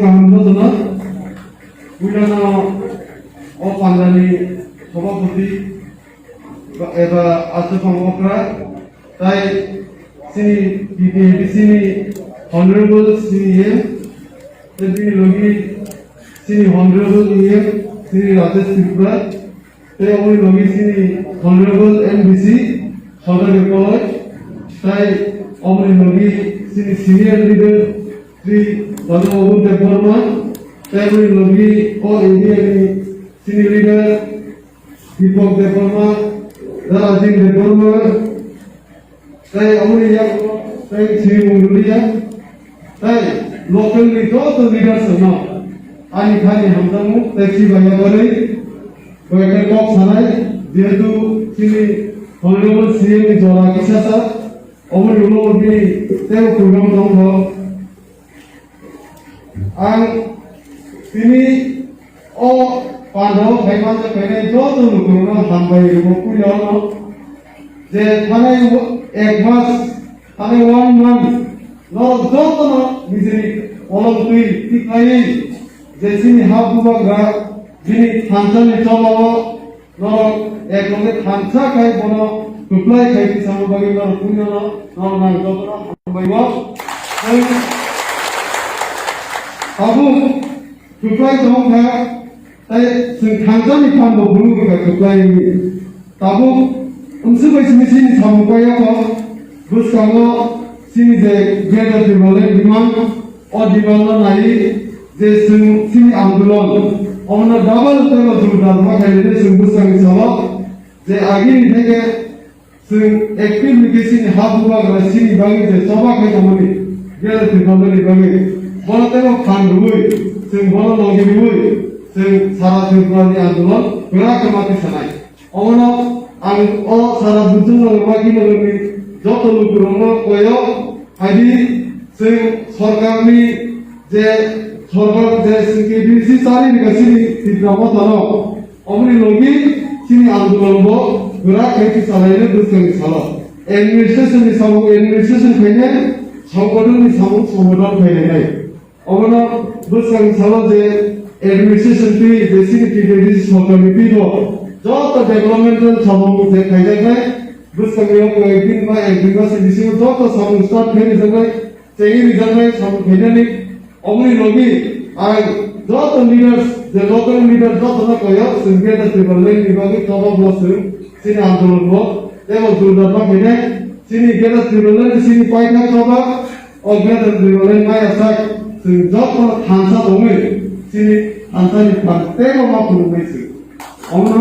গান্ধনা পুরানো ও পাঞ্জাবি সভাপতি এবার আছে সংগঠরা তাই সিনি অনারেবল সিএম তিনি লগি সিনি অনারেবল ইএম সিনি রাজেশ ত্রিপুরা তাই আমি লগি সিনি অনারেবল এমডিসি সরকারি কলেজ তাই আমি লগি সিনি সিনিয়র লিডার শ্রী রাধাবাবু দেববর্মা তাই আমি লগি ও area senior leader Dipak Debbarma Rajin Debbarma তাই আমি তাই শ্রী মঙ্গলিয়া তাই লোকালি যত লিডার্স না আনি খানি হামদামু তাই সিবাইয়া করে কয়েকটা কক সানাই যেহেতু তিনি অনারেবল সিএম জলা কিসাসা অমর উলবি তেও প্রোগ্রাম দং আং তিনি ও পান্ডব ভাইমান পেনে যত লোকগুলো হামবাই বকুইয়া যে থানায় এক মাস থানায় 1 মান্থ নরক যত না নিজের অলঙ্কুই ঠিক নাই যে তিনি হাফ বুবাগ্রা যিনি থানসানি চলাও নরক এক লগে থানসা খাই বন টুকলাই খাই কিসাম বাগি নরক পুণ্য নরক নাম যত না হামবাইব আবু টুকলাই দং খা তাই থানসানি ফান্ড বুলু টুকলাই তাবু उनसे कोई मिसिंग सामुकाया को बुस्कांगो सिनी जे ग्रेटर दिवाले डिमांड और डिमांड नाई जे सिनी आंदोलन और डबल तेलो जुलदार मा खाली सिन बुस्कांग सावा जे आगे निथे सिन एक्टिव लिकेसिन हाफ हुआ सिनी बागी जे सभा के तमनि ग्रेटर दिवाले बागी बोला तेलो खान रुई सिन बोला लगे रुई सिन सारा त्रिपुरानि आंदोलन गोरा कमाते सनाय और आं ओ सारा बुजुर्ग लगी लगी যত লোক রঙ কয় আদি সে সরকারনি যে সরকার যে সিকিউরিটি সারি নিকাসিনি তীব্রমতন অমনি লগি সিনি আন্দোলন বো গোরা কেটি চালাইলে দুসনি সালো এডমিনিস্ট্রেশননি সামু এডমিনিস্ট্রেশন খাইনে সংগঠননি সামু সংগঠন খাইনে নাই অমন দুসনি সালো যে এডমিনিস্ট্রেশন টি যে সিকিউরিটি সরকারনি পিবো যত ডেভেলপমেন্টাল সামগ্রী যে খাইলে বুঝকামিও একদিন বা একদিন বা সিডিসিও যত সামগ্রী স্টার্ট খাইলে যাবে সেই রিজার্ভে সামগ্রী খাইলে অমনি লগি আর যত লিডার্স যে লোকাল লিডার যত না কয় সিনগেটা ত্রিপুরা বিভাগে তবা বসে সিনি আন্দোলন বো এবং দুর্দাবা খাইলে সিনি গেটা ত্রিপুরা সিনি পাইকা তবা ও গেটা ত্রিপুরা মায়া সাক যত থানসা দমে সিনি আনসানি পাতে মা পুরুমেছে অমন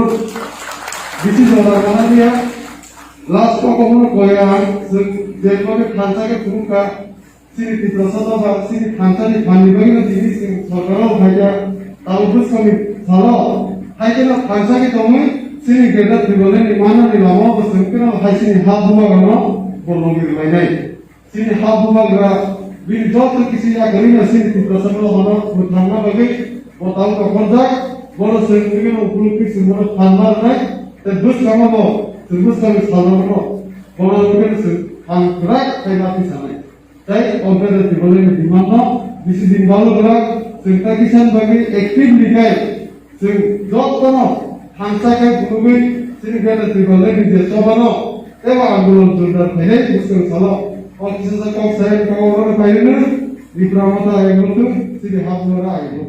বিচি জলা কানা দিয়া লাস্ট কখনো কয়া যে কোনে খানসাকে পুরুকা সিনি প্রসাদ বা সিনি খানসানি ফানি বইনা দিনি সিং সরকারও ভাইয়া তাও বুঝকমি সালো হাইকেনা খানসাকে তুমি সিনি গেদা দিবলে নিমানা নিলামা বসংকেনা হাইসিনি হাত বুয়া গানো বলবি লাইনাই সিনি হাত বুয়া গরা বিন যত কিছু যা গরিনা সিনি প্রসাদ হনো বুঝানা বগে বতাও কখন যাক বড় সেন্টিকে উপলব্ধি সিমন ফান্ডার নাই তে দুস কামাবো দুস কামি সালানো বড় লোকের ফান্ডরা তাইলা পিছানাই তাই অন্তরে দিবলে ডিমান্ড বেশি দিন ভালো করা চিন্তা কিষান বাকি অ্যাক্টিভ লিখাই जों যতন হানসাকে বুবই সিনি গেলে দিবলে নিজে সবানো এবা আন্দোলন জোরদার ফেলে বুঝতে সালো অফিসে কক সাহেব কওরে পাইলে বিপ্রামতা আইবো সিনি হাবলরা আইবো